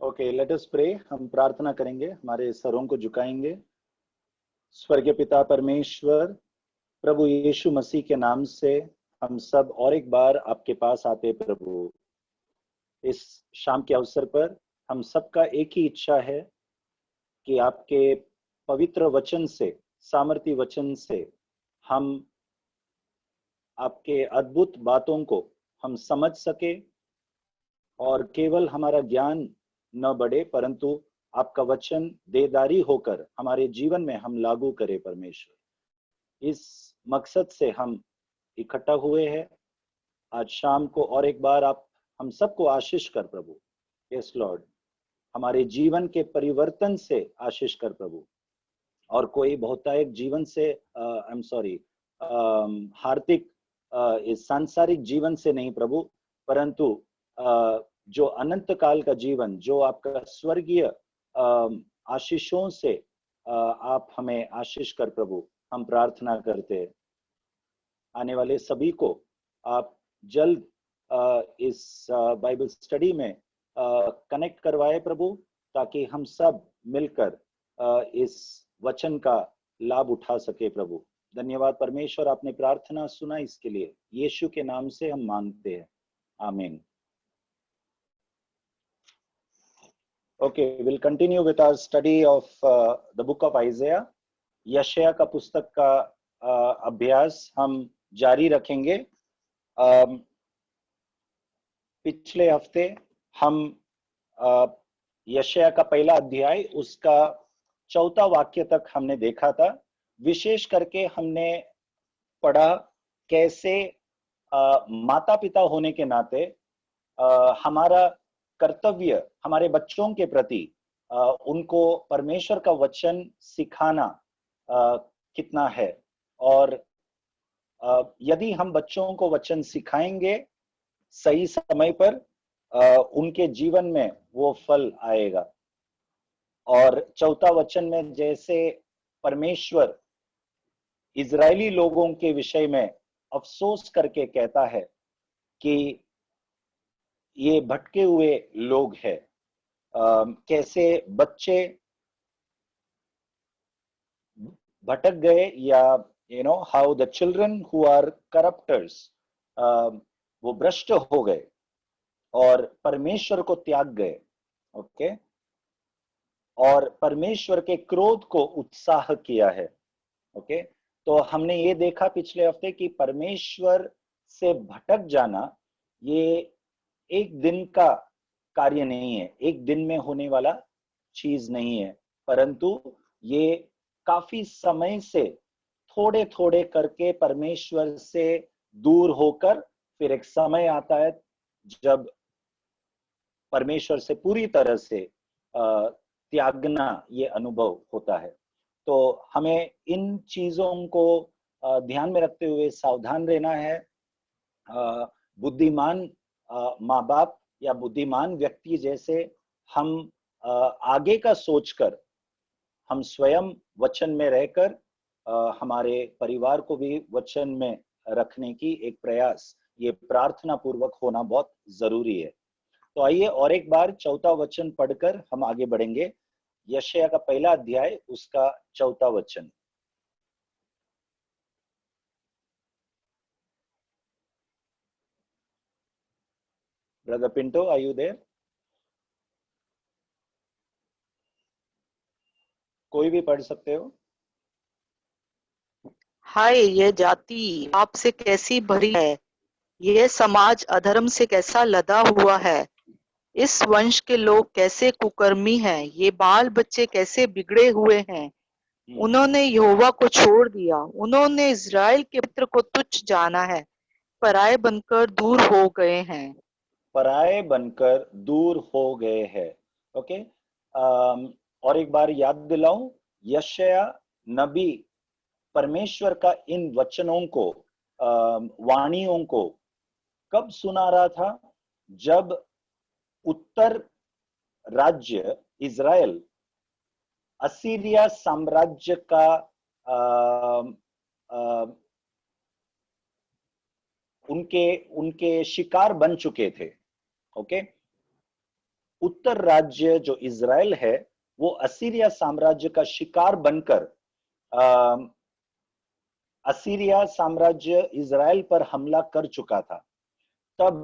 Okay, let us pray. हम प्रार्थना करेंगे, हमारे सरों को झुकाएंगे। स्वर्गीय पिता परमेश्वर, प्रभु यीशु मसीह के नाम से हम सब और एक बार आपके पास आते प्रभु। इस शाम के अवसर पर हम सबका एक ही इच्छा है कि आपके पवित्र वचन से, सामर्थी वचन से हम आपके अद्भुत बातों को हम समझ सके और केवल हमारा ज्ञान न बढ़े परंतु आपका वचन देदारी होकर हमारे जीवन में हम लागू करें परमेश्वर। इस मकसद से हम इकट्ठा हुए हैं आज शाम को। और एक बार आप हम सबको आशीष कर प्रभु। यस लॉर्ड, हमारे जीवन के परिवर्तन से आशीष कर प्रभु। और कोई बहुतायक जीवन से आई एम सॉरी हार्दिक इस सांसारिक जीवन से नहीं प्रभु, परंतु जो अनंत काल का जीवन, जो आपका स्वर्गीय आशीषों से आप हमें आशीष कर प्रभु। हम प्रार्थना करते हैं आने वाले सभी को आप जल्द इस बाइबल स्टडी में कनेक्ट करवाए प्रभु, ताकि हम सब मिलकर इस वचन का लाभ उठा सके प्रभु। धन्यवाद परमेश्वर, आपने प्रार्थना सुना, इसके लिए यीशु के नाम से हम मांगते हैं, आमीन। Okay, will continue with our study of the book of Isaiah. यशायाह का पुस्तक का अभ्यास हम जारी रखेंगे। पिछले हफ्ते हम यशायाह का पहला अध्याय उसका 4था वाक्य तक हमने देखा था। विशेष करके हमने पढ़ा कैसे माता पिता होने के नाते हमारा कर्तव्य हमारे बच्चों के प्रति उनको परमेश्वर का वचन सिखाना कितना है। और यदि हम बच्चों को वचन सिखाएंगे सही समय पर, उनके जीवन में वो फल आएगा। और 4था वचन में जैसे परमेश्वर इजरायली लोगों के विषय में अफसोस करके कहता है कि ये भटके हुए लोग हैं, कैसे बच्चे भटक गए, या how the children who are corrupters, वो भ्रष्ट हो गए और परमेश्वर को त्याग गए। ओके, और परमेश्वर के क्रोध को उत्साह किया है। ओके, तो हमने ये देखा पिछले हफ्ते कि परमेश्वर से भटक जाना ये एक दिन का कार्य नहीं है, एक दिन में होने वाला चीज नहीं है, परंतु ये काफी समय से थोड़े थोड़े करके परमेश्वर से दूर होकर फिर एक समय आता है जब परमेश्वर से पूरी तरह से त्यागना ये अनुभव होता है। तो हमें इन चीजों को ध्यान में रखते हुए सावधान रहना है। बुद्धिमान माँ बाप या बुद्धिमान व्यक्ति जैसे हम आगे का सोचकर हम स्वयं वचन में रहकर हमारे परिवार को भी वचन में रखने की एक प्रयास, ये प्रार्थना पूर्वक होना बहुत जरूरी है। तो आइए और एक बार 4था वचन पढ़कर हम आगे बढ़ेंगे। यशायाह का पहला अध्याय उसका 4था वचन। Brother Pinto, are you there? कोई भी पढ़ सकते हो। हाय, ये जाति पाप से कैसी भरी है, यह समाज अधर्म से कैसा लदा हुआ है। इस वंश के लोग कैसे कुकर्मी हैं, ये बाल बच्चे कैसे बिगड़े हुए हैं। उन्होंने यहोवा को छोड़ दिया, उन्होंने इज़राइल के पुत्र को तुच्छ जाना है, पराये बनकर दूर हो गए हैं। पराये बनकर दूर हो गए हैं। ओके, और एक बार याद दिलाऊं, यशायाह नबी परमेश्वर का इन वचनों को, वाणियों को कब सुना रहा था? जब उत्तर राज्य इज़राइल असीरिया साम्राज्य का उनके उनके शिकार बन चुके थे। ओके, उत्तर राज्य जो इज़राइल है वो असीरिया साम्राज्य का शिकार बनकर असीरिया साम्राज्य इज़राइल पर हमला कर चुका था। तब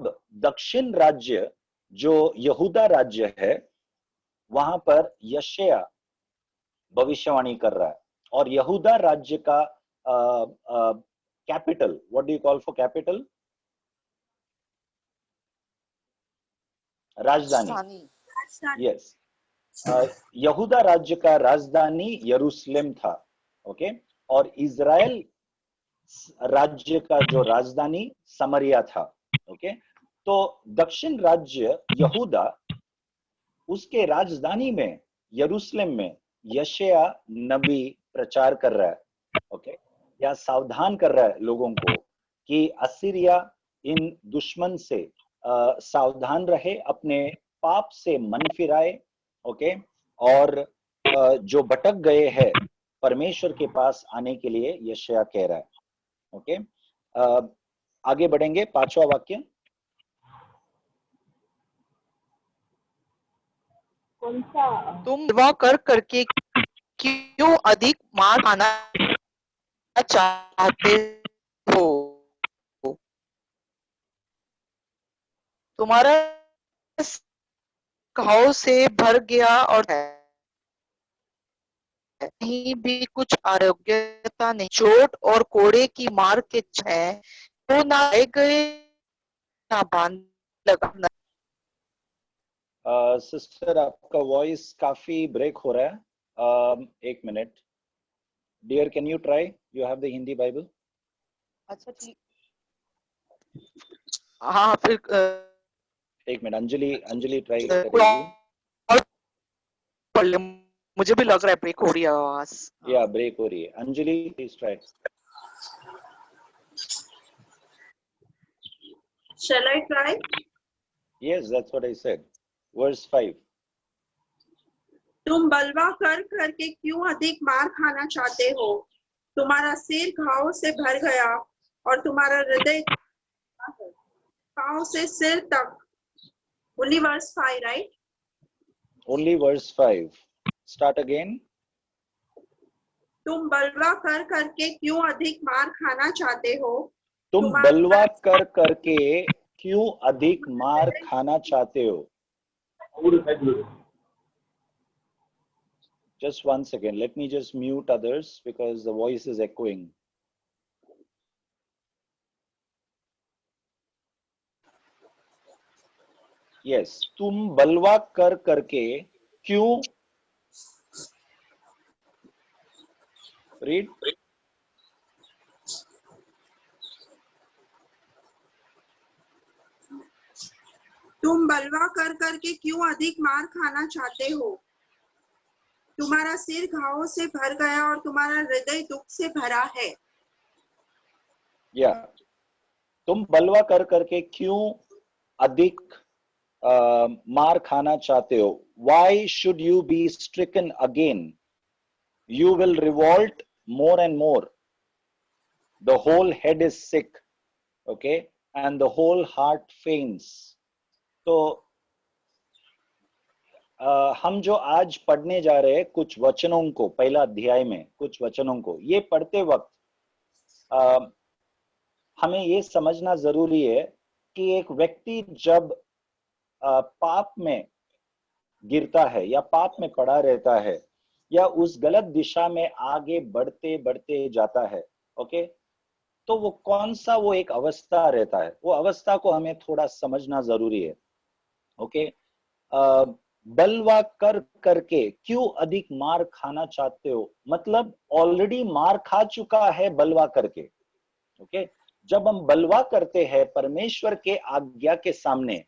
दक्षिण राज्य जो यहूदा राज्य है वहां पर यशायाह भविष्यवाणी कर रहा है, और यहूदा राज्य का capital, what do you call for capital? राजधानी। यस, यहूदा राज्य का राजधानी यरूशलेम था। ओके, और इज़राइल राज्य का जो राजधानी समरिया था। ओके, तो दक्षिण राज्य यहूदा, उसके राजधानी में यरूशलेम में यशायाह नबी प्रचार कर रहा है। ओके, या सावधान कर रहा है लोगों को कि असीरिया इन दुश्मन से सावधान रहे, अपने पाप से मन फिराए। ओके, और जो भटक गए हैं परमेश्वर के पास आने के लिए यशायाह कह रहा है। ओके, आगे बढ़ेंगे। 5वां वाक्य। तुम विवाह कर करके क्यों अधिक मार खाना चाहते हो? तुम्हारा घाव से भर गया और कहीं भी कुछ आरोग्यता नहीं। चोट और कोड़े की मार के है तो ना आए गए ना बांध लगा। सिस्टर आपका वॉइस काफी ब्रेक हो रहा है। एक minute dear, can you try? You have the Hindi Bible? अच्छा ठीक, हाँ फिर एक मिनट, अंजलि ट्राई कोई करेगी। और पढ़ ले, मुझे भी लग रहा है ब्रेक हो रही है आवाज। या ब्रेक हो रही है। Anjali please try. Shall I try? Yes, that's what I said. Verse 5. तुम बलवा कर करके क्यों अधिक मार खाना चाहते हो? तुम्हारा सिर घाव से भर गया और तुम्हारा हृदय पांव से सिर तक। Only verse 5, right? Only verse 5. Start again. तुम बलवा कर करके क्यों अधिक मार खाना चाहते हो? तुम बलवा कर करके क्यों अधिक मार खाना चाहते हो? Just one second. Let me just mute others because the voice is echoing. Yes, तुम बलवा कर करके क्यों, read. तुम बलवा कर करके क्यों अधिक मार खाना चाहते हो? तुम्हारा सिर घावों से भर गया और तुम्हारा हृदय दुख से भरा है। या तुम बलवा कर करके क्यों अधिक मार खाना चाहते हो? Why should you be stricken again? You will revolt more and more. The whole head is sick, okay, and the whole heart faints. तो हम जो आज पढ़ने जा रहे हैं कुछ वचनों को, पहला अध्याय में कुछ वचनों को, ये पढ़ते वक्त हमें ये समझना जरूरी है कि एक व्यक्ति जब पाप में गिरता है या पाप में पड़ा रहता है या उस गलत दिशा में आगे बढ़ते बढ़ते जाता है, ओके, तो वो कौन सा वो एक अवस्था रहता है, वो अवस्था को हमें थोड़ा समझना जरूरी है। ओके, बलवा कर करके क्यों अधिक मार खाना चाहते हो, मतलब ऑलरेडी मार खा चुका है बलवा करके। ओके, जब हम बलवा करते हैं परमेश्वर के आज्ञा के सामने,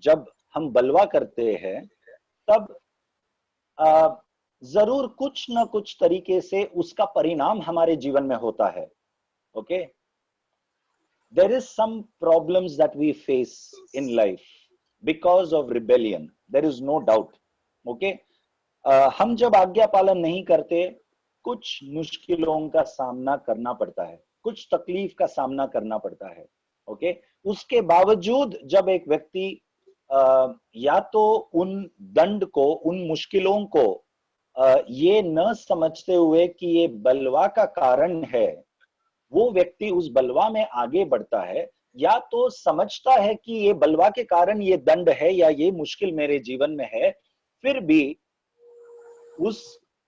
जब हम बलवा करते हैं तब जरूर कुछ ना कुछ तरीके से उसका परिणाम हमारे जीवन में होता है। Okay, there is some problems that we face in life because of rebellion, there is no doubt. Okay, हम जब आज्ञा पालन नहीं करते कुछ मुश्किलों का सामना करना पड़ता है, कुछ तकलीफ का सामना करना पड़ता है। ओके, उसके बावजूद जब एक व्यक्ति या तो उन दंड को, उन मुश्किलों को ये न समझते हुए कि ये बलवा का कारण है, वो व्यक्ति उस बलवा में आगे बढ़ता है, या तो समझता है कि ये बलवा के कारण ये दंड है या ये मुश्किल मेरे जीवन में है, फिर भी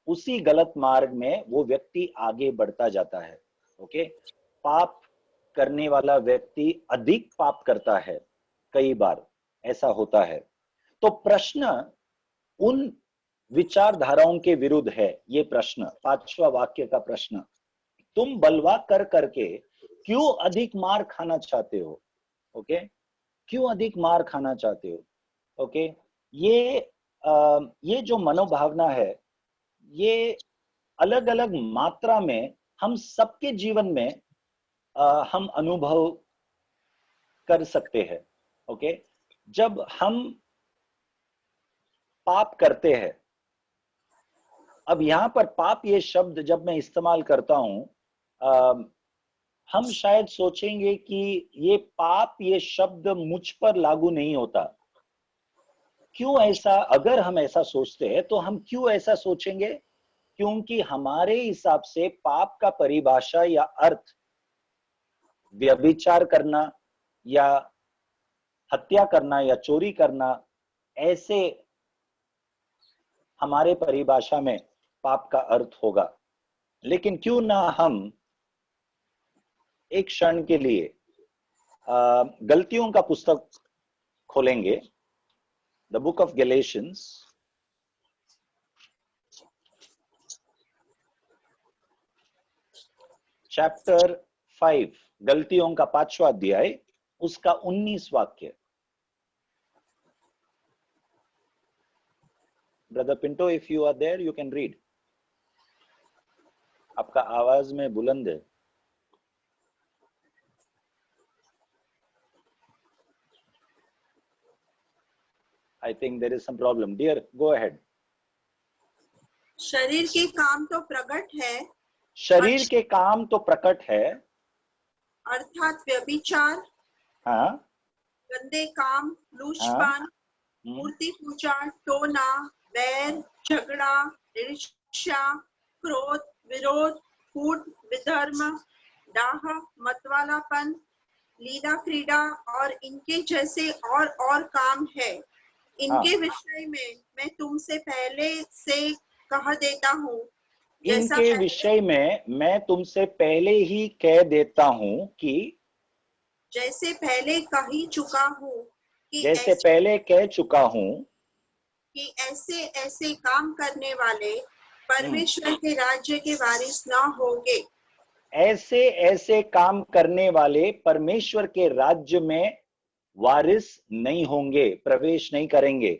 उसी गलत मार्ग में वो व्यक्ति आगे बढ़ता जाता है। ओके, पाप करने वाला व्यक्ति अधिक पाप करता है, कई बार ऐसा होता है। तो प्रश्न उन विचारधाराओं के विरुद्ध है। ये प्रश्न, 5वां वाक्य का प्रश्न, तुम बलवा कर करके क्यों अधिक मार खाना चाहते हो? ओके, क्यों अधिक मार खाना चाहते हो? ओके, ये जो मनोभावना है, ये अलग अलग मात्रा में हम सबके जीवन में हम अनुभव कर सकते हैं। ओके, जब हम पाप करते हैं, अब यहां पर पाप ये शब्द जब मैं इस्तेमाल करता हूं, हम शायद सोचेंगे कि ये पाप ये शब्द मुझ पर लागू नहीं होता। क्यों ऐसा? अगर हम ऐसा सोचते हैं तो हम क्यों ऐसा सोचेंगे? क्योंकि हमारे हिसाब से पाप का परिभाषा या अर्थ व्यभिचार करना या हत्या करना या चोरी करना, ऐसे हमारे परिभाषा में पाप का अर्थ होगा। लेकिन क्यों ना हम एक क्षण के लिए गलतियों का पुस्तक खोलेंगे, the book of Galatians, chapter 5, गलतियों का 5वां अध्याय, उसका 19 वाक्य। Brother Pinto, if you are there you can read. आपका आवाज में बुलंद है। I think there is some problem. Dear, go ahead. शरीर के काम तो प्रकट है, शरीर के काम तो प्रकट है, अर्थात व्यभिचार, हाँ, गंदे काम, लूचपन, मूर्ति पूजा, टोना, बैर, झगड़ा, ईर्ष्या, क्रोध, विरोध, फूट, विधर्म, डाह, मतवालापन, लीला क्रीड़ा और इनके जैसे और काम है। इनके विषय में मैं तुमसे पहले से कह देता हूँ, इनके विषय में मैं तुमसे पहले ही कह देता हूँ कि जैसे पहले कह ही चुका हूँ कि जैसे पहले कह चुका हूँ कि ऐसे ऐसे काम करने वाले परमेश्वर के राज्य के वारिस न होंगे। ऐसे ऐसे काम करने वाले परमेश्वर के राज्य में वारिस नहीं होंगे, प्रवेश नहीं करेंगे।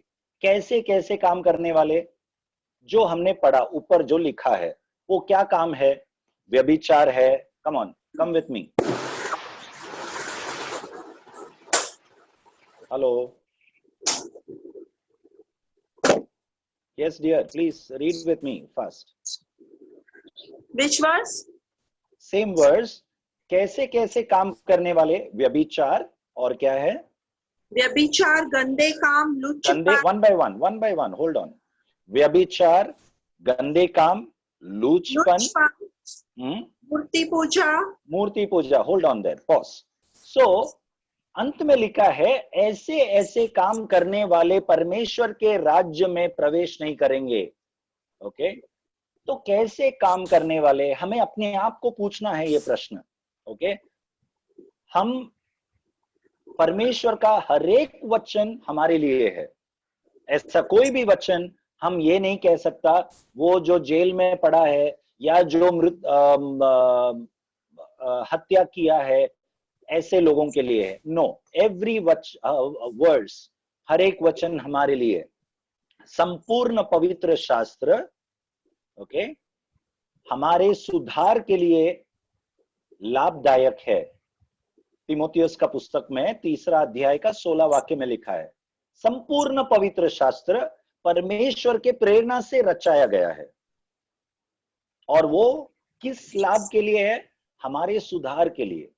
कैसे कैसे काम करने वाले? जो हमने पढ़ा, ऊपर जो लिखा है, वो क्या काम है? व्यभिचार है। Come on, come with me. Hello, yes dear, please read with me fast. Which verse? Same verse. कैसे कैसे काम करने वाले? व्यभिचार, और क्या है? व्यभिचार, गंदे काम, गंदे, one by one, hold on. व्यभिचार, गंदे काम, लूचपन, मूर्ति पूजा, होल्ड ऑन देयर, पॉज। सो अंत में लिखा है ऐसे ऐसे काम करने वाले परमेश्वर के राज्य में प्रवेश नहीं करेंगे। ओके, तो कैसे काम करने वाले? हमें अपने आप को पूछना है ये प्रश्न। ओके, हम परमेश्वर का हर एक वचन हमारे लिए है। ऐसा कोई भी वचन हम ये नहीं कह सकता वो जो जेल में पड़ा है या जो हत्या किया है ऐसे लोगों के लिए है। नो, एवरी वर्ड्स, हर एक वचन हमारे लिए। संपूर्ण पवित्र शास्त्र, ओके, हमारे सुधार के लिए लाभदायक है। तिमोथियस का पुस्तक में 3 अध्याय का 16 वाक्य में लिखा है, संपूर्ण पवित्र शास्त्र परमेश्वर के प्रेरणा से रचाया गया है। और वो किस लाभ के लिए है? हमारे सुधार के लिए,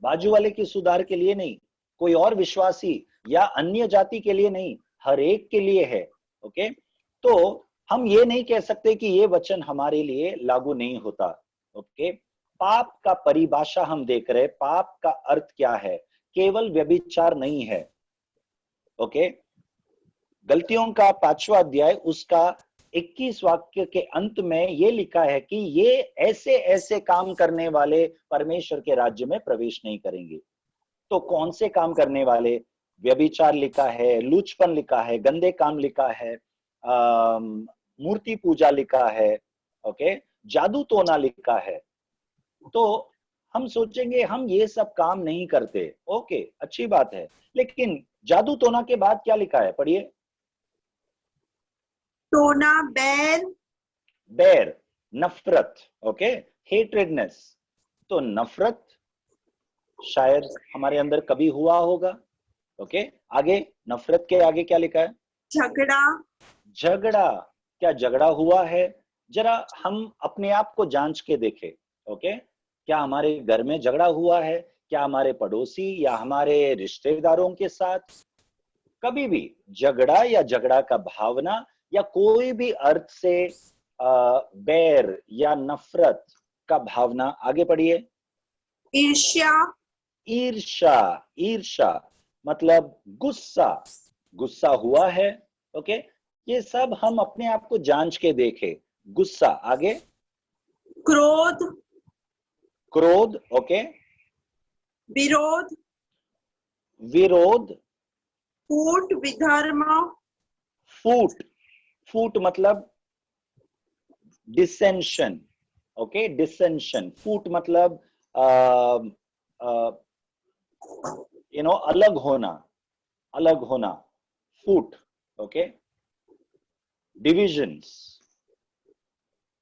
बाजू वाले के सुधार के लिए नहीं। कोई और विश्वासी या अन्य जाति के लिए नहीं, हर एक के लिए है। ओके, तो हम ये नहीं कह सकते कि ये वचन हमारे लिए लागू नहीं होता। ओके, पाप का परिभाषा हम देख रहे, पाप का अर्थ क्या है, केवल व्यभिचार नहीं है। ओके, गलतियों का 5वां अध्याय उसका 21 वाक्य के अंत में ये लिखा है कि ये ऐसे ऐसे काम करने वाले परमेश्वर के राज्य में प्रवेश नहीं करेंगे। तो कौन से काम करने वाले? व्यभिचार लिखा है, लूचपन लिखा है, गंदे काम लिखा है, मूर्ति पूजा लिखा है, ओके, जादू टोना लिखा है। तो हम सोचेंगे हम ये सब काम नहीं करते, ओके, अच्छी बात है, लेकिन जादू टोना के बाद क्या लिखा है? पढ़िए। टोना, बैर, बैर, नफरत, ओके, हेट्रेडनेस। तो नफरत शायद हमारे अंदर कभी हुआ होगा। ओके, आगे नफरत के आगे क्या लिखा है? झगड़ा। झगड़ा, क्या झगड़ा हुआ है? जरा हम अपने आप को जांच के देखें। ओके, क्या हमारे घर में झगड़ा हुआ है? क्या हमारे पड़ोसी या हमारे रिश्तेदारों के साथ? कभी भी झगड़ा या झगड़ा का भावना या कोई भी अर्थ से बैर या नफरत का भावना, आगे पढ़िए। ईर्ष्या। ईर्ष्या, ईर्ष्या मतलब गुस्सा, गुस्सा हुआ है। ओके, ये सब हम अपने आप को जांच के देखें। गुस्सा, आगे। क्रोध। क्रोध, ओके। विरोध। विरोध। फूट, विधर्म। फूट, फूट मतलब डिसेंशन। ओके, डिसेंशन। फूट मतलब अलग होना, अलग होना, फूट। Okay, divisions.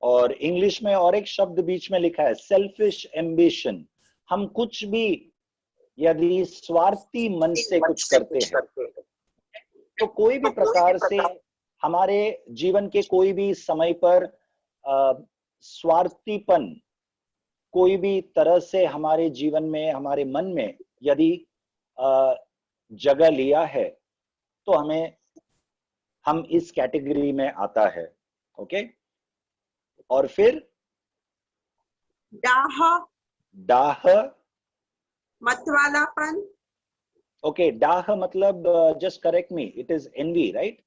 और इंग्लिश में और एक शब्द बीच में लिखा है, सेल्फिश एम्बिशन। हम कुछ भी यदि स्वार्थी मन से कुछ करते हैं, तो कोई भी प्रकार से हमारे जीवन के कोई भी समय पर स्वार्थीपन कोई भी तरह से हमारे जीवन में, हमारे मन में यदि जगह लिया है, तो हम इस कैटेगरी में आता है। ओके, और फिर डाह। डाह, मतवालापन। ओके, डाह मतलब, just correct me, it is envy, right?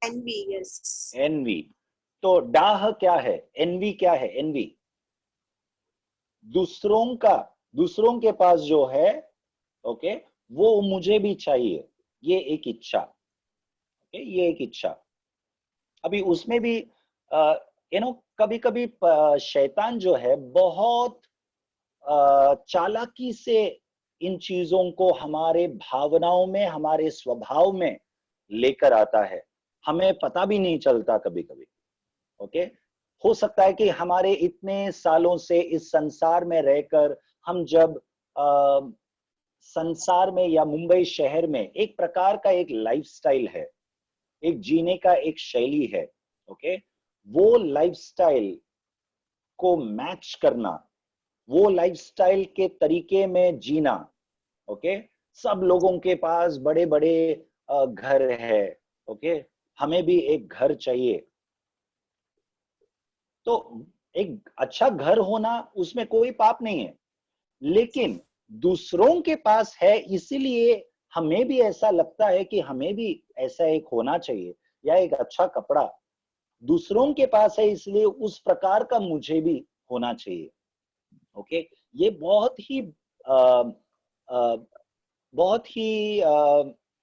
Envy, yes. Envy. तो डाह क्या है? एनवी क्या है? एनवी दूसरों के पास जो है, ओके, वो मुझे भी चाहिए, ये एक इच्छा। ओके, ये एक इच्छा। अभी उसमें भी कभी कभी शैतान जो है बहुत चालाकी से इन चीजों को हमारे भावनाओं में, हमारे स्वभाव में लेकर आता है, हमें पता भी नहीं चलता कभी कभी। ओके, हो सकता है कि हमारे इतने सालों से इस संसार में रहकर हम जब संसार में या मुंबई शहर में एक प्रकार का एक लाइफस्टाइल है, एक जीने का एक शैली है। ओके, वो लाइफस्टाइल को मैच करना, वो लाइफस्टाइल के तरीके में जीना। ओके, सब लोगों के पास बड़े बड़े घर है। ओके, हमें भी एक घर चाहिए। तो एक अच्छा घर होना, उसमें कोई पाप नहीं है, लेकिन दूसरों के पास है इसीलिए हमें भी ऐसा लगता है कि हमें भी ऐसा एक होना चाहिए, या एक अच्छा कपड़ा दूसरों के पास है इसलिए उस प्रकार का मुझे भी होना चाहिए। ओके, ये बहुत ही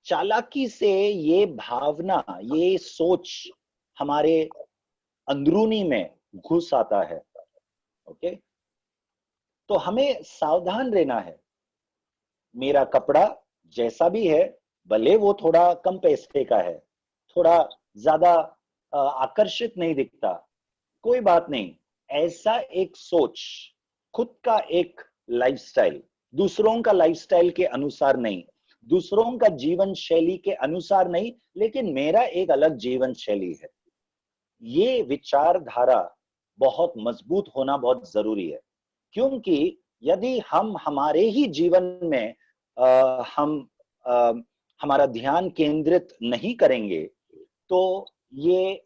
चालाकी से ये भावना, ये सोच हमारे अंदरूनी में घुस आता है। ओके, तो हमें सावधान रहना है। मेरा कपड़ा जैसा भी है, भले वो थोड़ा कम पैसे का है, थोड़ा ज्यादा आकर्षित नहीं दिखता, कोई बात नहीं, ऐसा एक सोच, खुद का एक लाइफस्टाइल, दूसरों का लाइफस्टाइल के अनुसार नहीं, दूसरों का जीवन शैली के अनुसार नहीं, लेकिन मेरा एक अलग जीवन शैली है, ये विचारधारा बहुत मजबूत होना बहुत जरूरी है। क्योंकि यदि हम हमारे ही जीवन में हम हमारा ध्यान केंद्रित नहीं करेंगे तो ये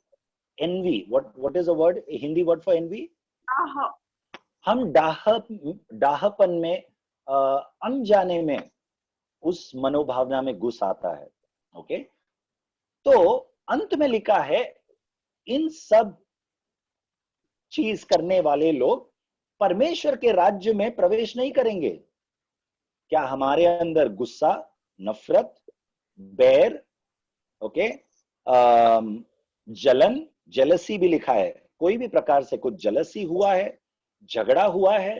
envy, what is a word, Hindi word for envy, हम डाहपन में अनजाने में उस मनोभावना में घुस आता है। ओके, तो अंत में लिखा है इन सब चीज करने वाले लोग परमेश्वर के राज्य में प्रवेश नहीं करेंगे। क्या हमारे अंदर गुस्सा, नफरत, बैर, ओके, जलन, जेलसी भी लिखा है, कोई भी प्रकार से कुछ जेलसी हुआ है, झगड़ा हुआ है,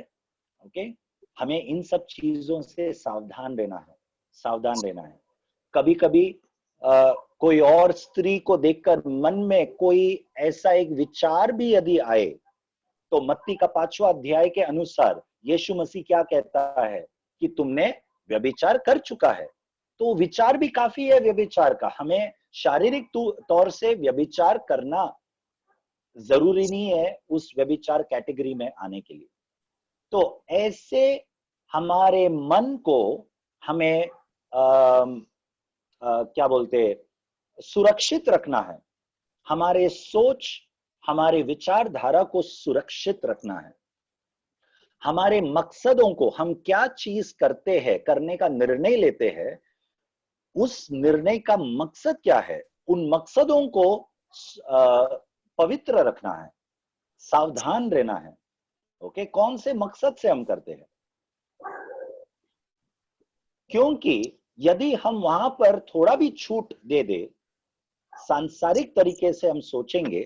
ओके, हमें इन सब चीजों से सावधान रहना है, सावधान रहना है। कभी कभी कोई और स्त्री को देखकर मन में कोई ऐसा एक विचार भी यदि आए, तो मत्ती का 5वां अध्याय के अनुसार यीशु मसीह क्या कहता है कि तुमने व्यभिचार कर चुका है। तो विचार भी काफी है व्यभिचार का, हमें शारीरिक तौर से व्यभिचार करना जरूरी नहीं है उस व्यभिचार कैटेगरी में आने के लिए। तो ऐसे हमारे मन को हमें क्या बोलते, सुरक्षित रखना है, हमारे सोच, हमारे विचारधारा को सुरक्षित रखना है। हमारे मकसदों को, हम क्या चीज करते हैं, करने का निर्णय लेते हैं, उस निर्णय का मकसद क्या है, उन मकसदों को पवित्र रखना है, सावधान रहना है। ओके, कौन से मकसद से हम करते हैं, क्योंकि यदि हम वहां पर थोड़ा भी छूट दे दे, सांसारिक तरीके से हम सोचेंगे,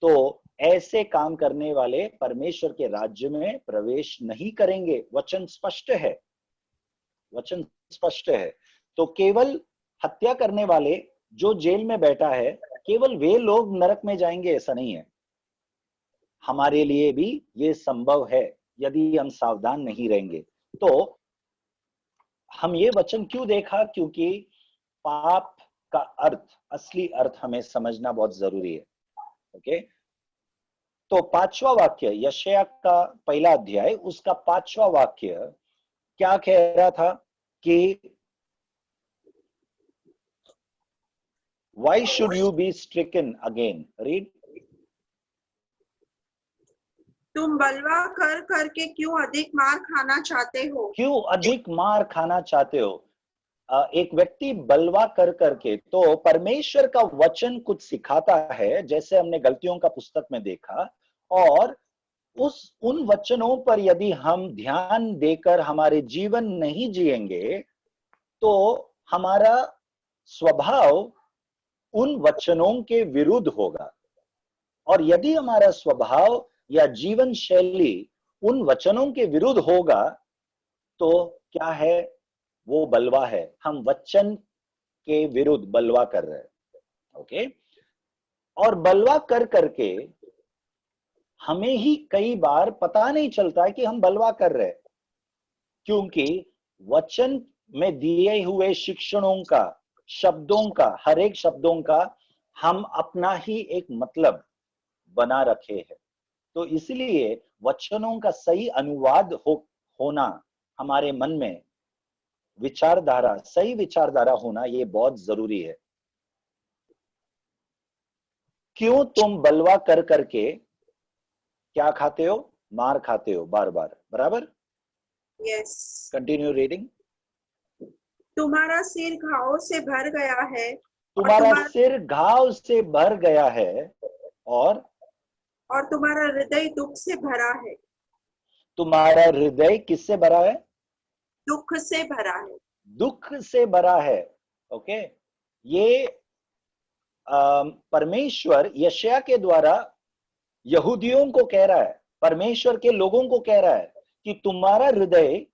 तो ऐसे काम करने वाले परमेश्वर के राज्य में प्रवेश नहीं करेंगे। वचन स्पष्ट है, वचन स्पष्ट है। तो केवल हत्या करने वाले जो जेल में बैठा है, केवल वे लोग नरक में जाएंगे ऐसा नहीं है। हमारे लिए भी ये संभव है यदि हम सावधान नहीं रहेंगे। तो हम ये वचन क्यों देखा, क्योंकि पाप का अर्थ, असली अर्थ हमें समझना बहुत जरूरी है। ओके, तो 5वां वाक्य, यशायाह का 1 अध्याय, उसका 5वां वाक्य क्या कह रहा था कि why should you be stricken again? Read. तुम बलवा कर करके क्यों अधिक मार खाना चाहते हो? क्यों अधिक मार खाना चाहते हो? एक व्यक्ति बलवा कर करके, तो परमेश्वर का वचन कुछ सिखाता है, जैसे हमने गलतियों का पुस्तक में देखा, और उन वचनों पर यदि हम ध्यान देकर हमारे जीवन नहीं जिएंगे, तो हमारा स्वभाव उन वचनों के विरुद्ध होगा। और यदि हमारा स्वभाव या जीवन शैली उन वचनों के विरुद्ध होगा, तो क्या है, वो बलवा है। हम वचन के विरुद्ध बलवा कर रहे हैं। ओके, और बलवा कर करके हमें ही कई बार पता नहीं चलता है कि हम बलवा कर रहे हैं, क्योंकि वचन में दिए हुए शिक्षणों का, शब्दों का, हर एक शब्दों का हम अपना ही एक मतलब बना रखे हैं। तो इसलिए वचनों का सही अनुवाद होना, हमारे मन में विचारधारा, सही विचारधारा होना, ये बहुत जरूरी है। क्यों तुम बलवा कर करके क्या खाते हो, मार खाते हो बार बार, बराबर? यस। Continue reading. तुम्हारा सिर घाव से भर गया है, तुम्हारा सिर घाव से भर गया है, और तुम्हारा हृदय दुख से भरा है। तुम्हारा हृदय किससे भरा है? दुख से भरा है। दुख से भरा है। ओके, ये परमेश्वर यशायाह के द्वारा यहूदियों को कह रहा है, परमेश्वर के लोगों को कह रहा है कि तुम्हारा हृदय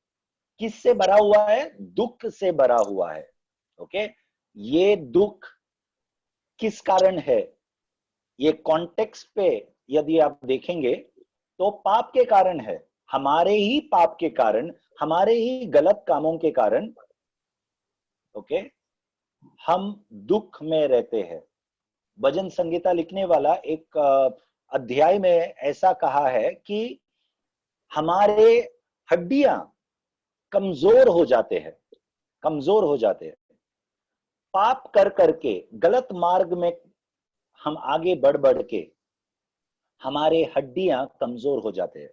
किससे भरा हुआ है? दुख से भरा हुआ है। ओके, ये दुख किस कारण है? ये कॉन्टेक्स्ट पे यदि आप देखेंगे तो पाप के कारण है, हमारे ही पाप के कारण, हमारे ही गलत कामों के कारण। ओके, हम दुख में रहते हैं। भजन संगीता लिखने वाला एक अध्याय में ऐसा कहा है कि हमारे हड्डियां कमजोर हो जाते हैं, कमजोर हो जाते हैं। पाप कर करके गलत मार्ग में हम आगे बढ़ बढ़ के हमारे हड्डियां कमजोर हो जाते हैं।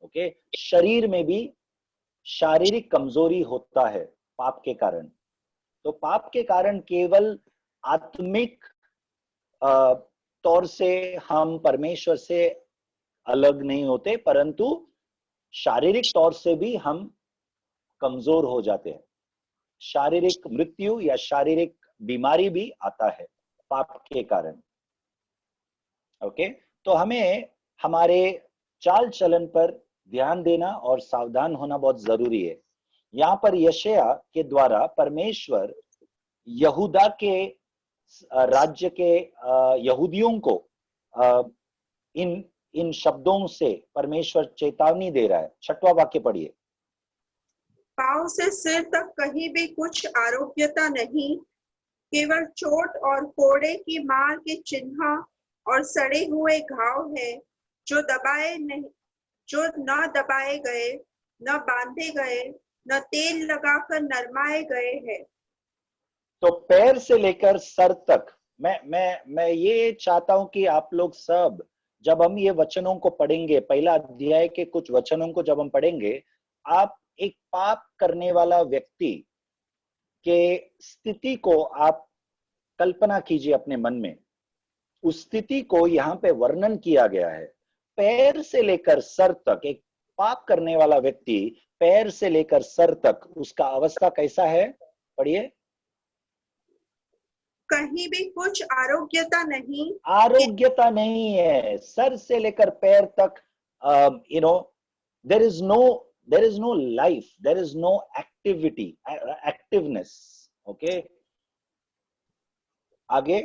ओके, शरीर में भी शारीरिक कमजोरी होता है पाप के कारण। तो पाप के कारण केवल आत्मिक तौर से हम परमेश्वर से अलग नहीं होते, परंतु शारीरिक तौर से भी हम कमजोर हो जाते हैं। शारीरिक मृत्यु या शारीरिक बीमारी भी आता है पाप के कारण। ओके, तो हमें हमारे चाल चलन पर ध्यान देना और सावधान होना बहुत जरूरी है। यहाँ पर यशायाह के द्वारा परमेश्वर यहूदा के राज्य के यहूदियों को इन शब्दों से परमेश्वर चेतावनी दे रहा है। 6वां वाक्य पढ़िए। पांव से सिर तक कहीं भी कुछ आरोग्यता नहीं, केवल चोट और फोड़े की मार के चिन्ह और सड़े हुए घाव है, जो दबाए नहीं, जो न दबाए गए, न बांधे गए, न तेल लगाकर नरमाए गए हैं। तो पैर से लेकर सर तक, मैं ये चाहता हूं कि आप लोग सब, जब हम ये वचनों को पढ़ेंगे, पहला अध्याय के कुछ वचनों को जब हम पढ़ेंगे, आप एक पाप करने वाला व्यक्ति के स्थिति को आप कल्पना कीजिए अपने मन में। उस स्थिति को यहाँ पे वर्णन किया गया है। पैर से लेकर सर तक एक पाप करने वाला व्यक्ति, पैर से लेकर सर तक उसका अवस्था कैसा है? पढ़िए। कहीं भी कुछ आरोग्यता नहीं, आरोग्यता नहीं है। सर से लेकर पैर तक, there is no life, there is no activeness. Okay, आगे।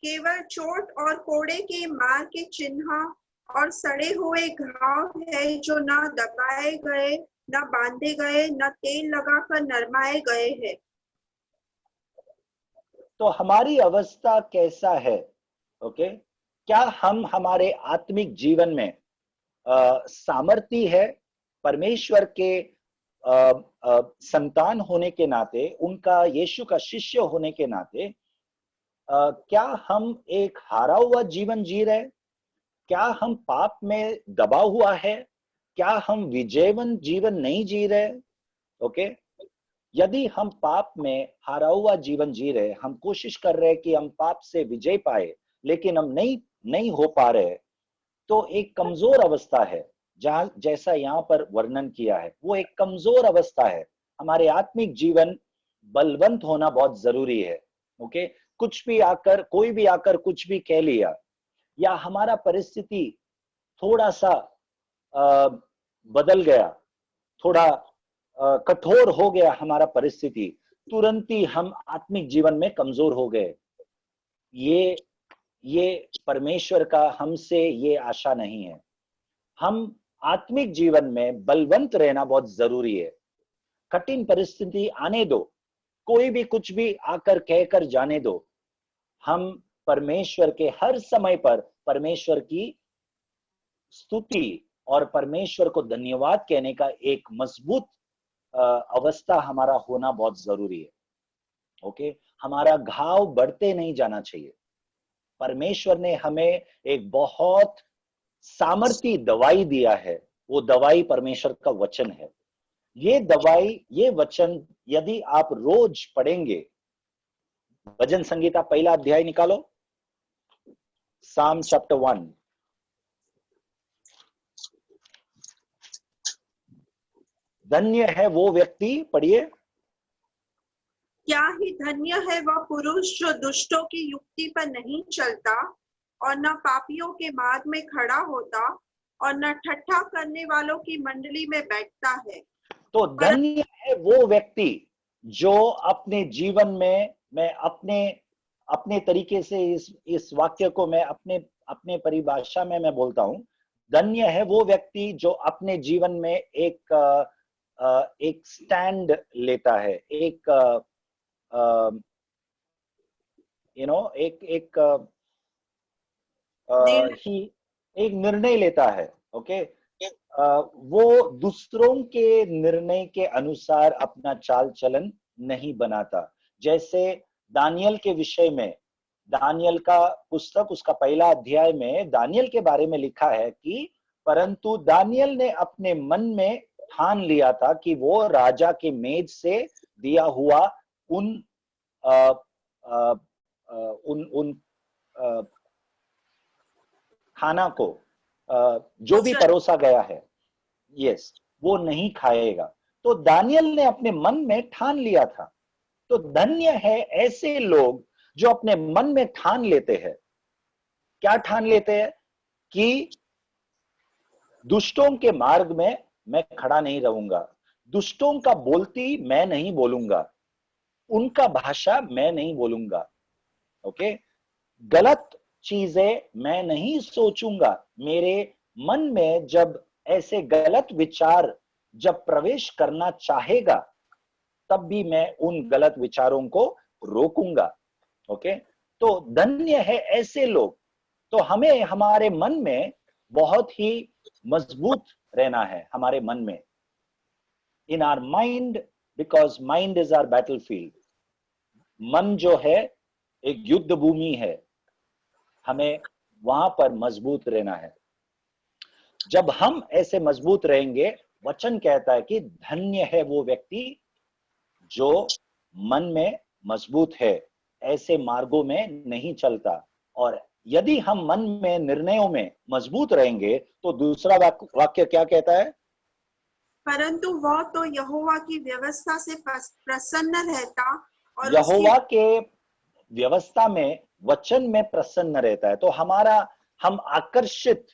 केवल चोट और कोड़े के मार के चिन्ह और सड़े हुए घाव है, जो न दबाए गए, न बांधे गए, न तेल लगाकर नरमाए गए हैं। तो हमारी अवस्था कैसा है? ओके, क्या हम हमारे आत्मिक जीवन में सामर्थ्य है? परमेश्वर के संतान होने के नाते, उनका यीशु का शिष्य होने के नाते, क्या हम एक हारा हुआ जीवन जी रहे? क्या हम पाप में दबा हुआ है? क्या हम विजयवन जीवन नहीं जी रहे? ओके, यदि हम पाप में हारा हुआ जीवन जी रहे, हम कोशिश कर रहे हैं कि हम पाप से विजय पाए, लेकिन हम नहीं हो पा रहे, तो एक कमजोर अवस्था है। जहां जैसा यहाँ पर वर्णन किया है, वो एक कमजोर अवस्था है। हमारे आत्मिक जीवन बलवंत होना बहुत जरूरी है। ओके, कुछ भी आकर, कोई भी आकर कुछ भी कह लिया, या हमारा परिस्थिति थोड़ा सा बदल गया, थोड़ा कठोर हो गया हमारा परिस्थिति, तुरंत ही हम आत्मिक जीवन में कमजोर हो गए। ये परमेश्वर का हमसे ये आशा नहीं है। हम आत्मिक जीवन में बलवंत रहना बहुत जरूरी है। कठिन परिस्थिति आने दो, कोई भी कुछ भी आकर कहकर जाने दो, हम परमेश्वर के हर समय पर परमेश्वर की स्तुति और परमेश्वर को धन्यवाद कहने का एक मजबूत अवस्था हमारा होना बहुत जरूरी है। ओके, हमारा घाव बढ़ते नहीं जाना चाहिए। परमेश्वर ने हमें एक बहुत सामर्थी दवाई दिया है। वो दवाई परमेश्वर का वचन है। ये दवाई, ये वचन यदि आप रोज पढ़ेंगे, भजन संगीता पहला अध्याय निकालो, साम चैप्टर 1। धन्य है वो व्यक्ति, पढ़िए। क्या ही धन्य है वह पुरुष जो दुष्टों की युक्ति पर नहीं चलता, और न पापियों के मार्ग में खड़ा होता, और न ठट्ठा करने वालों की मंडली में बैठता है। तो धन्य है वो व्यक्ति जो अपने जीवन में, मैं अपने तरीके से इस वाक्य को मैं अपने परिभाषा में मैं बोलता हूं, धन्य है वो व्यक्ति जो अपने जीवन में एक स्टैंड लेता है, एक एक निर्णय लेता है। ओके, वो दूसरों के निर्णय के अनुसार अपना चाल चलन नहीं बनाता। जैसे दानियल के विषय में, दानियल का पुस्तक उसका पहला अध्याय में दानियल के बारे में लिखा है कि परंतु दानियल ने अपने मन में ठान लिया था कि वो राजा के मेज से दिया हुआ उन खाना को जो भी परोसा गया है, यस, वो नहीं खाएगा। तो दानियल ने अपने मन में ठान लिया था। तो धन्य है ऐसे लोग जो अपने मन में ठान लेते हैं। क्या ठान लेते हैं? कि दुष्टों के मार्ग में मैं खड़ा नहीं रहूंगा, दुष्टों का बोलती मैं नहीं बोलूंगा, उनका भाषा मैं नहीं बोलूंगा, ओके, गलत चीजें मैं नहीं सोचूंगा। मेरे मन में जब ऐसे गलत विचार जब प्रवेश करना चाहेगा तब भी मैं उन गलत विचारों को रोकूंगा, ओके। तो धन्य है ऐसे लोग। तो हमें हमारे मन में बहुत ही मजबूत रहना है, हमारे मन में, in our mind, because mind is our battlefield. मन जो है एक युद्ध भूमि है, हमें वहां पर मजबूत रहना है। जब हम ऐसे मजबूत रहेंगे, वचन कहता है कि धन्य है वो व्यक्ति जो मन में मजबूत है, ऐसे मार्गों में नहीं चलता। और यदि हम मन में निर्णयों में मजबूत रहेंगे तो दूसरा वाक्य क्या कहता है? परंतु वह तो यहोवा की व्यवस्था से प्रसन्न रहता और यहोवा के व्यवस्था में, वचन में प्रसन्न रहता है। तो हम आकर्षित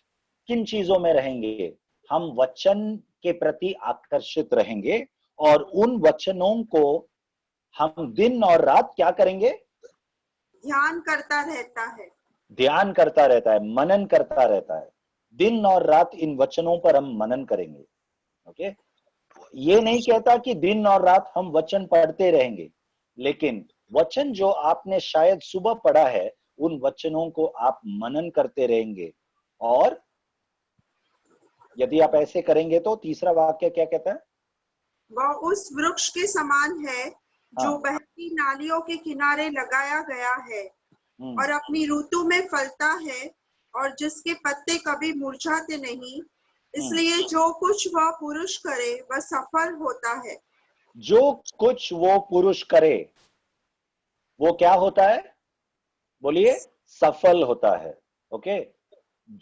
किन चीजों में रहेंगे? हम वचन के प्रति आकर्षित रहेंगे और उन वचनों को हम दिन और रात क्या करेंगे? ध्यान करता रहता है, ध्यान करता रहता है, मनन करता रहता है। दिन और रात इन वचनों पर हम मनन करेंगे, ओके। ये नहीं कहता कि दिन और रात हम वचन पढ़ते रहेंगे, लेकिन वचन जो आपने शायद सुबह पढ़ा है, उन वचनों को आप मनन करते रहेंगे। और यदि आप ऐसे करेंगे तो तीसरा वाक्य क्या कहता है? वह उस वृक्ष के समान है जो बहती नालियों के किनारे लगाया गया है और अपनी ऋतु में फलता है और जिसके पत्ते कभी मुरझाते नहीं, इसलिए जो कुछ वह पुरुष करे वह सफल होता है। जो कुछ वो पुरुष करे वो क्या होता है? बोलिए, सफल होता है, ओके।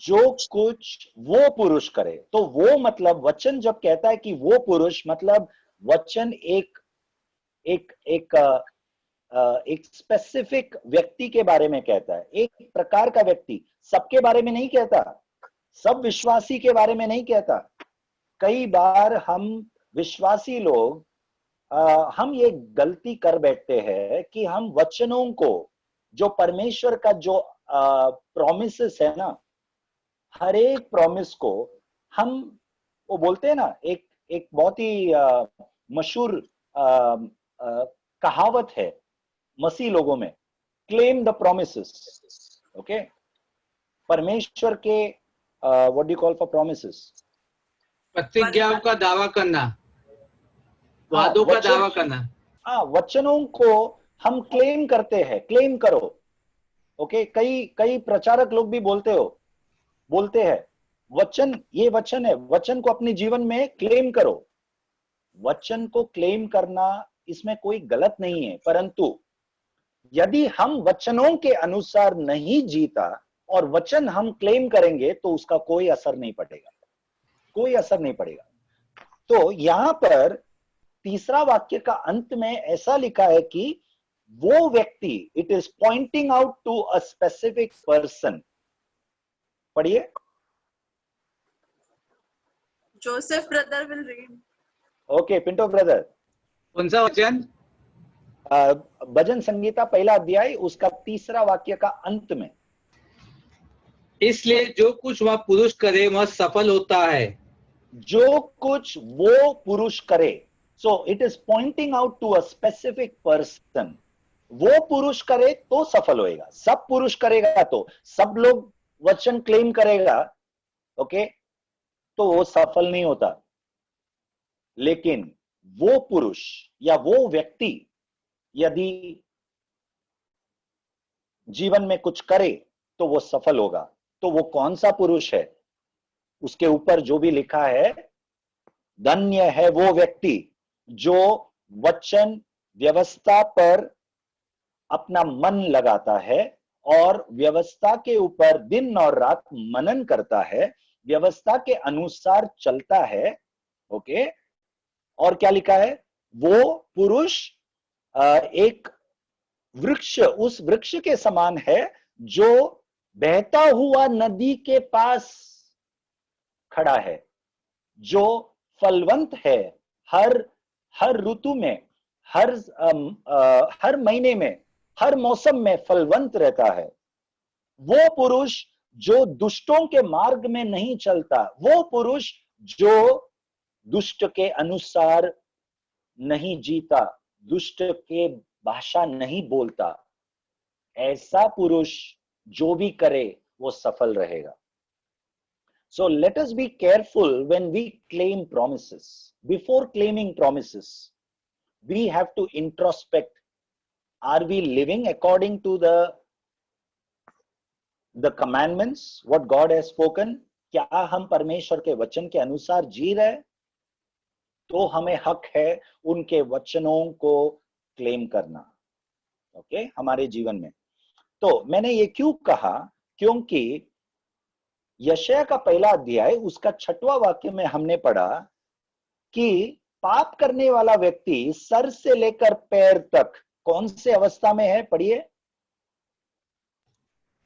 जो कुछ वो पुरुष करे, तो वो मतलब वचन जब कहता है कि वो पुरुष, मतलब वचन एक एक एक एक स्पेसिफिक व्यक्ति के बारे में कहता है, एक प्रकार का व्यक्ति, सबके बारे में नहीं कहता, सब विश्वासी के बारे में नहीं कहता। कई बार हम विश्वासी लोग हम ये गलती कर बैठते हैं कि हम वचनों को, जो परमेश्वर का जो प्रॉमिसेस है ना, हर एक प्रॉमिस को हम, वो बोलते हैं ना, एक बहुत ही मशहूर कहावत है मसीह लोगों में, क्लेम द प्रॉमिसेस, ओके। परमेश्वर के what do you call for promises? प्रतिज्ञाओं का दावा करना, वादों का दावा करना। हाँ, वचनों को हम क्लेम करते हैं, क्लेम करो, ओके। कई प्रचारक लोग भी बोलते हैं वचन, ये वचन है, वचन को अपने जीवन में क्लेम करो। वचन को क्लेम करना, इसमें कोई गलत नहीं है, परंतु यदि हम वचनों के अनुसार नहीं जीता और वचन हम क्लेम करेंगे तो उसका कोई असर नहीं पड़ेगा, कोई असर नहीं पड़ेगा। तो यहां पर तीसरा वाक्य का अंत में ऐसा लिखा है कि वो व्यक्ति, it is pointing out to a specific person. पढ़िए। Joseph brother will read. Okay, Pinto brother. कौन सा वचन? भजन संगीता पहला अध्याय, उसका तीसरा वाक्य का अंत में। इसलिए जो कुछ वह पुरुष करे वह सफल होता है। जो कुछ वो पुरुष करे, so it is pointing out to a specific person. वो पुरुष करे तो सफल होएगा। सब पुरुष करेगा तो, सब लोग वचन क्लेम करेगा, ओके, तो वो सफल नहीं होता। लेकिन वो पुरुष या वो व्यक्ति यदि जीवन में कुछ करे तो वो सफल होगा। तो वो कौन सा पुरुष है? उसके ऊपर जो भी लिखा है, धन्य है वो व्यक्ति जो वचन व्यवस्था पर अपना मन लगाता है और व्यवस्था के ऊपर दिन और रात मनन करता है, व्यवस्था के अनुसार चलता है। ओके, और क्या लिखा है? वो पुरुष एक वृक्ष, उस वृक्ष के समान है जो बहता हुआ नदी के पास खड़ा है, जो फलवंत है, हर ऋतु में, हर महीने में, हर मौसम में फलवंत रहता है। वो पुरुष जो दुष्टों के मार्ग में नहीं चलता, वो पुरुष जो दुष्ट के अनुसार नहीं जीता, दुष्ट के भाषा नहीं बोलता, ऐसा पुरुष जो भी करे वो सफल रहेगा। So let us be careful when we claim promises. Before claiming promises, we have to introspect. Are we living according to the commandments, what God has spoken? क्या हम परमेश्वर के वचन के अनुसार जी रहे? तो हमें हक है उनके वचनों को क्लेम करना, ओके, हमारे जीवन में। तो मैंने ये क्यों कहा? क्योंकि यशायाह का पहला अध्याय उसका 6वां वाक्य में हमने पढ़ा कि पाप करने वाला व्यक्ति सर से लेकर पैर तक कौन से अवस्था में है? पढ़िए।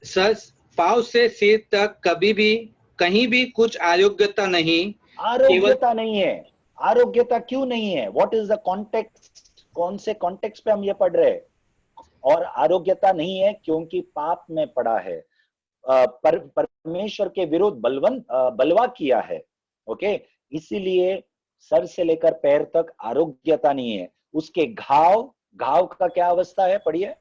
सर, पांव से सिर तक कभी भी कहीं भी कुछ अयोग्यता नहीं। आरोग्यता नहीं है। आरोग्यता क्यों नहीं है? What is the context? कौन से कॉन्टेक्स्ट पे हम ये पढ़ रहे हैं? और आरोग्यता नहीं है क्योंकि पाप में पड़ा है, परमेश्वर के विरुद्ध बलवा किया है। ओके, इसीलिए सर से लेकर पैर तक आरोग्यता नहीं है। उसके घाव का क्या अवस्था है? पढ़िए।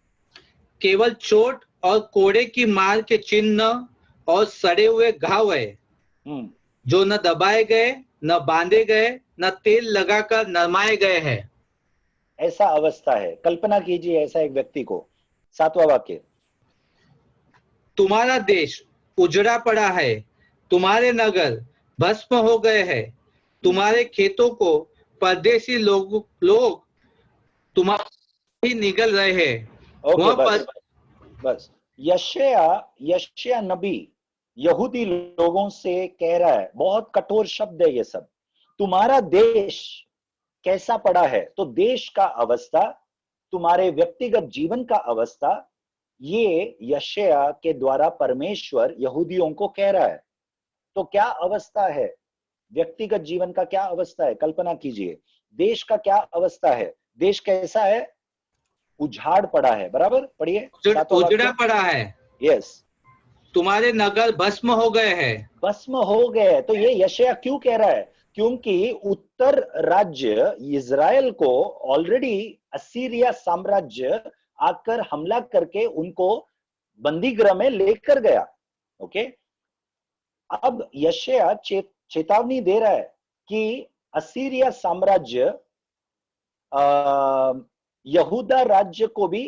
केवल चोट और कोड़े की मार के चिन्ह और सड़े हुए घाव है, जो न दबाए गए, न बांधे गए, न तेल लगाकर नरमाए गए हैं। ऐसा अवस्था है। कल्पना कीजिए ऐसा एक व्यक्ति को। 7वां वाक्य, तुम्हारा देश उजड़ा पड़ा है, तुम्हारे नगर भस्म हो गए हैं, तुम्हारे खेतों को परदेसी लोग तुम्हारी निगल रहे हैं। ओके, बस यशायाह नबी यहूदी लोगों से कह रहा है, बहुत कठोर शब्द है ये सब। तुम्हारा देश कैसा पड़ा है? तो देश का अवस्था, तुम्हारे व्यक्तिगत जीवन का अवस्था, ये यशायाह के द्वारा परमेश्वर यहूदियों को कह रहा है। तो क्या अवस्था है? व्यक्तिगत जीवन का क्या अवस्था है? कल्पना कीजिए। देश का क्या अवस्था है? देश कैसा है? उजाड़ पड़ा है। बराबर, पढ़िए। उजड़ा पड़ा है। यस। तुम्हारे नगर भस्म हो गए हैं। भस्म हो गए। तो ये यशायाह क्यों कह रहा है? क्योंकि उत्तर राज्य इजराइल को ऑलरेडी असीरिया साम्राज्य आकर हमला करके उनको बंदीगृह में लेकर गया। ओके, अब यशायाह चेतावनी दे रहा है कि असीरिया साम्राज्य यहूदा राज्य को भी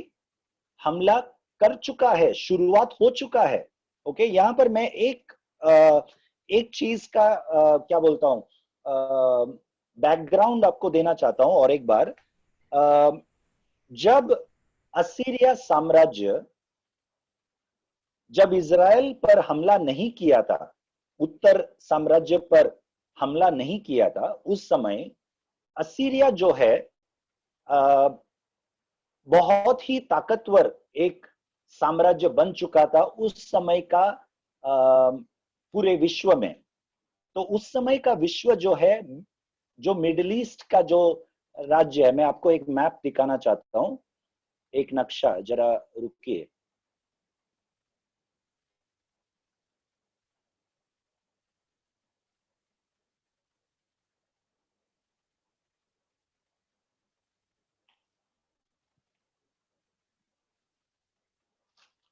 हमला कर चुका है, शुरुआत हो चुका है। ओके, यहां पर मैं एक चीज का क्या बोलता हूं, बैकग्राउंड आपको देना चाहता हूं। और एक बार, जब असीरिया साम्राज्य जब इजराइल पर हमला नहीं किया था, उत्तर साम्राज्य पर हमला नहीं किया था, उस समय असीरिया जो है बहुत ही ताकतवर एक साम्राज्य बन चुका था उस समय का पूरे विश्व में। तो उस समय का विश्व जो है, जो मिडिल ईस्ट का जो राज्य है, मैं आपको एक मैप दिखाना चाहता हूं, एक नक्शा, जरा रुकिए।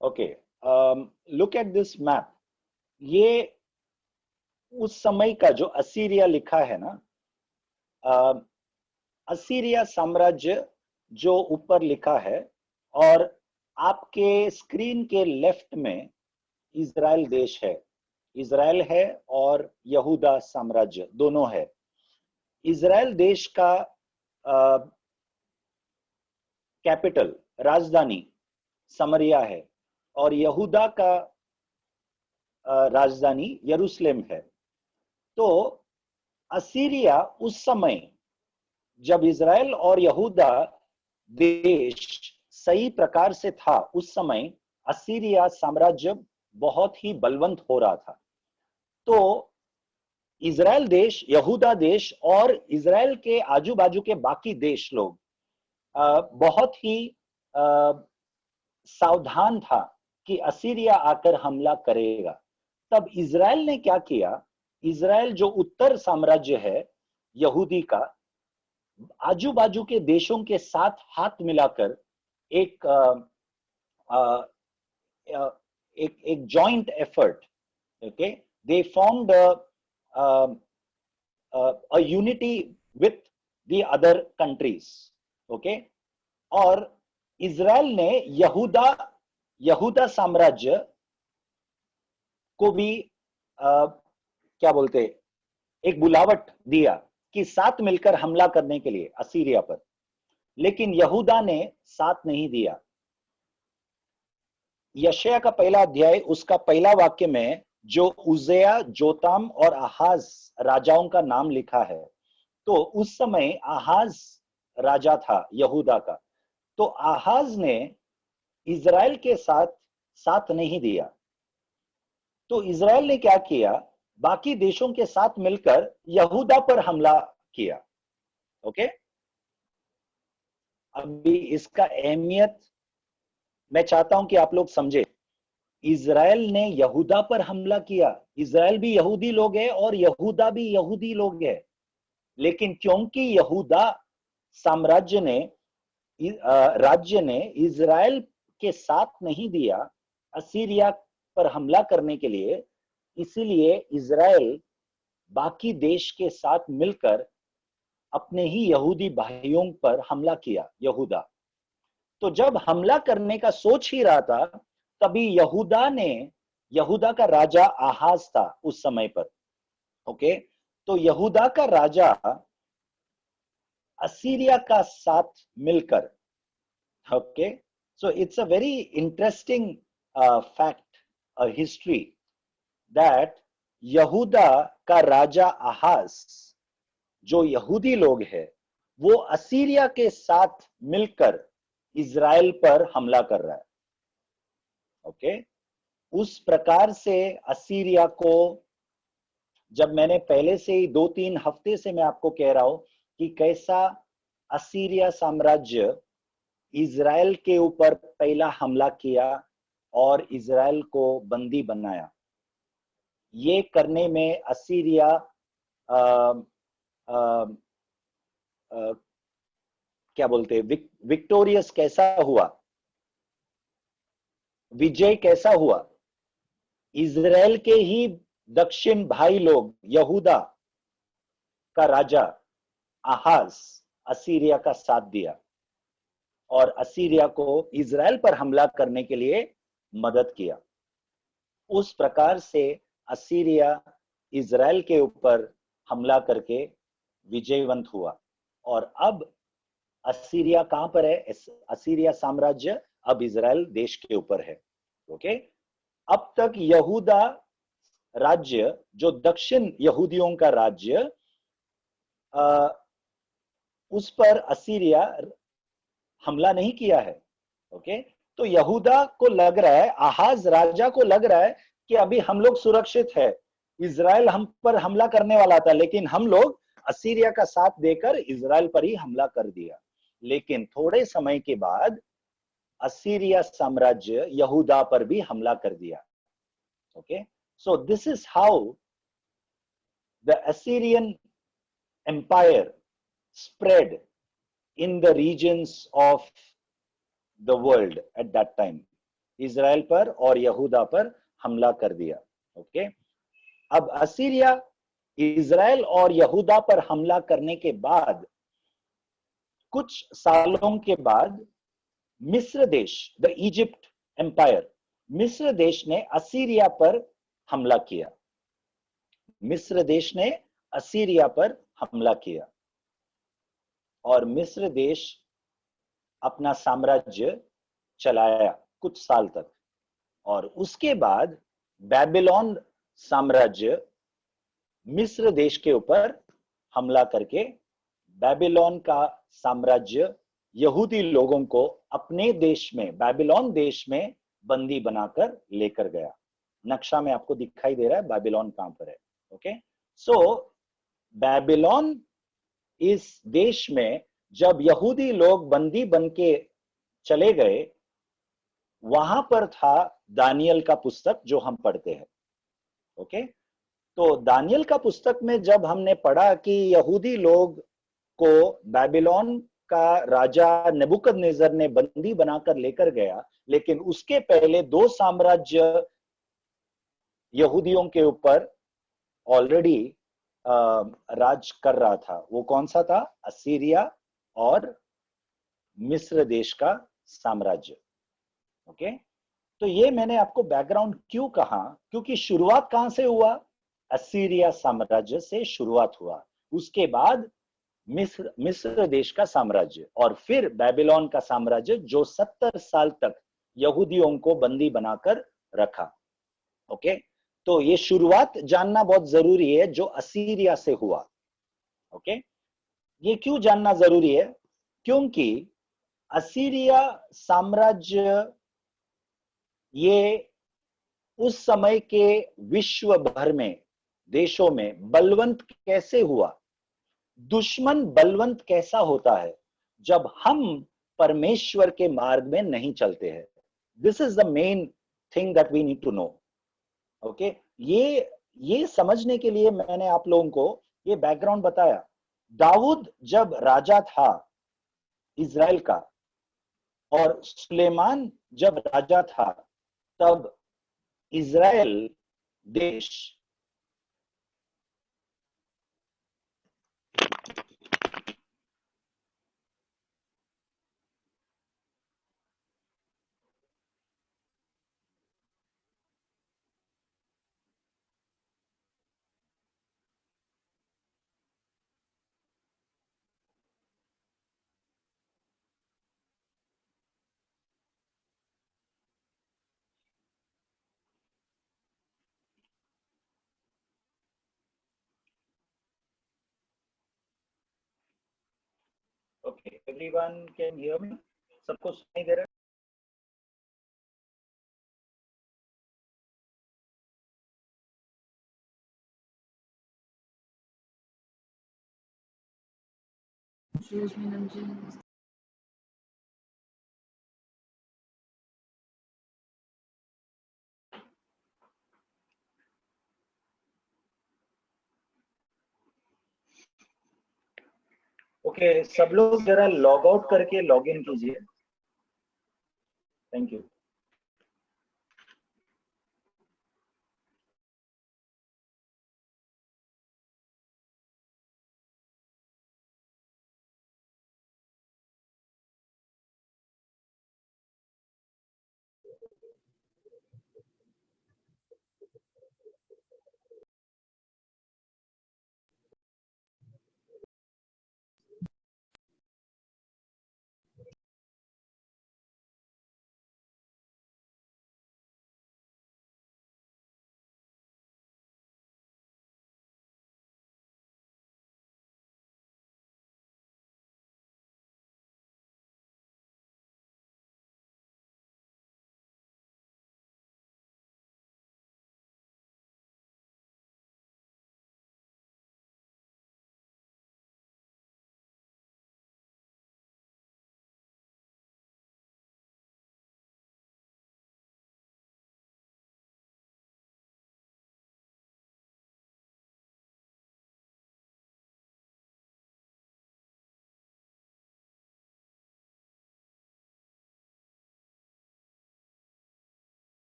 Okay, look at this map. ये उस समय का जो असीरिया लिखा है ना, असीरिया साम्राज्य जो ऊपर लिखा है, और आपके स्क्रीन के लेफ्ट में इजराइल देश है, इजराइल है और यहूदा साम्राज्य दोनों है। इजराइल देश का कैपिटल, राजधानी समरिया है, और यहूदा का राजधानी यरूशलेम है। तो असीरिया उस समय, जब इजराइल और यहूदा देश सही प्रकार से था, उस समय असीरिया साम्राज्य बहुत ही बलवंत हो रहा था। तो इजराइल देश, यहूदा देश और इजराइल के आजू बाजू के बाकी देश लोग बहुत ही सावधान था कि असीरिया आकर हमला करेगा। तब इजराइल ने क्या किया, इजराइल जो उत्तर साम्राज्य है यहूदी का, आजू बाजू के देशों के साथ हाथ मिलाकर एक एक joint effort, okay, they formed a unity with the other countries, okay, और इजराइल ने यहूदा साम्राज्य को भी क्या बोलते, एक बुलावट दिया कि साथ मिलकर हमला करने के लिए असीरिया पर, लेकिन यहूदा ने साथ नहीं दिया। यशायाह का पहला अध्याय उसका पहला वाक्य में जो उज्जियाह, जोताम और आहाज राजाओं का नाम लिखा है, तो उस समय आहाज राजा था यहूदा का। तो आहाज ने इजराइल के साथ नहीं दिया। तो इजराइल ने क्या किया, बाकी देशों के साथ मिलकर यहूदा पर हमला किया। ओके, अभी इसका अहमियत मैं चाहता हूं कि आप लोग समझे। इजराइल ने यहूदा पर हमला किया। इजराइल भी यहूदी लोग है और यहूदा भी यहूदी लोग है, लेकिन क्योंकि यहूदा साम्राज्य ने राज्य ने इजराइल के साथ नहीं दिया असीरिया पर हमला करने के लिए, इसीलिए इजराइल बाकी देश के साथ मिलकर अपने ही यहूदी भाइयों पर हमला किया, यहूदा। तो जब हमला करने का सोच ही रहा था, तभी यहूदा का राजा आहाज था उस समय पर। ओके, तो यहूदा का राजा असीरिया का साथ मिलकर, okay, so it's a very interesting fact, a history, that यहूदा का राजा आहाज, जो यहूदी लोग हैं, वो असीरिया के साथ मिलकर इजराइल पर हमला कर रहा है। ओके, उस प्रकार से असीरिया को, जब मैंने पहले से ही 2-3 हफ्ते से मैं आपको कह रहा हूं कि कैसा असीरिया साम्राज्य इजराइल के ऊपर पहला हमला किया और इजराइल को बंदी बनाया। ये करने में असीरिया क्या बोलते, विक्टोरियस कैसा हुआ, विजय कैसा हुआ। इजराइल के ही दक्षिण भाई लोग, यहूदा का राजा आहाज असीरिया का साथ दिया और असीरिया को इजराइल पर हमला करने के लिए मदद किया। उस प्रकार से असीरिया इजराइल के ऊपर हमला करके विजयवंत हुआ। और अब असीरिया कहां पर है? असीरिया साम्राज्य अब इजराइल देश के ऊपर है। ओके, अब तक यहूदा राज्य, जो दक्षिण यहूदियों का राज्य, उस पर असीरिया हमला नहीं किया है। ओके, तो यहूदा को लग रहा है, आहाज राजा को लग रहा है कि अभी हम लोग सुरक्षित है, इजराइल हम पर हमला करने वाला था, लेकिन हम लोग असीरिया का साथ देकर इजराइल पर ही हमला कर दिया। लेकिन थोड़े समय के बाद असीरिया साम्राज्य यहूदा पर भी हमला कर दिया। Okay, so this is how the Assyrian empire spread in the regions of the world at that time. Israel पर और यहूदा पर हमला कर दिया। ओके, अब असीरिया इजराइल और यहूदा पर हमला करने के बाद कुछ सालों के बाद मिस्र देश, द इजिप्ट एम्पायर, मिस्र देश ने असीरिया पर हमला किया। मिस्र देश ने असीरिया पर हमला किया और मिस्र देश अपना साम्राज्य चलाया कुछ साल तक, और उसके बाद बेबीलोन साम्राज्य मिस्र देश के ऊपर हमला करके बेबीलोन का साम्राज्य यहूदी लोगों को अपने देश में, बेबीलोन देश में बंदी बनाकर लेकर गया। नक्शा में आपको दिखाई दे रहा है बेबीलोन कहां पर है। ओके, सो बेबीलोन इस देश में जब यहूदी लोग बंदी बन के चले गए, वहां पर था दानियल का पुस्तक जो हम पढ़ते हैं। ओके, तो दानियल का पुस्तक में जब हमने पढ़ा कि यहूदी लोग को बेबीलोन का राजा नेबुकदनेस्सर ने बंदी बनाकर लेकर गया, लेकिन उसके पहले दो साम्राज्य यहूदियों के ऊपर ऑलरेडी राज कर रहा था। वो कौन सा था? असीरिया और मिस्र देश का साम्राज्य। ओके, तो ये मैंने आपको बैकग्राउंड क्यों कहा, क्योंकि शुरुआत कहां से हुआ? असीरिया साम्राज्य से शुरुआत हुआ, उसके बाद मिस्र देश का साम्राज्य, और फिर बेबीलोन का साम्राज्य जो 70 साल तक यहूदियों को बंदी बनाकर रखा। ओके, तो ये शुरुआत जानना बहुत जरूरी है जो असीरिया से हुआ। ओके, ये क्यों जानना जरूरी है? क्योंकि असीरिया साम्राज्य ये उस समय के विश्व भर में देशों में बलवंत कैसे हुआ? दुश्मन बलवंत कैसा होता है? जब हम परमेश्वर के मार्ग में नहीं चलते हैं। This is the main thing that we need to know. Okay, ये समझने के लिए मैंने आप लोगों को ये बैकग्राउंड बताया। दाऊद जब राजा था इजराइल का, और सुलेमान जब राजा था, तब इजराइल देश Okay, everyone can hear me? सबको सुनाई दे रहा है? ओके, सब लोग जरा लॉग आउट करके लॉग इन कीजिए। Thank you.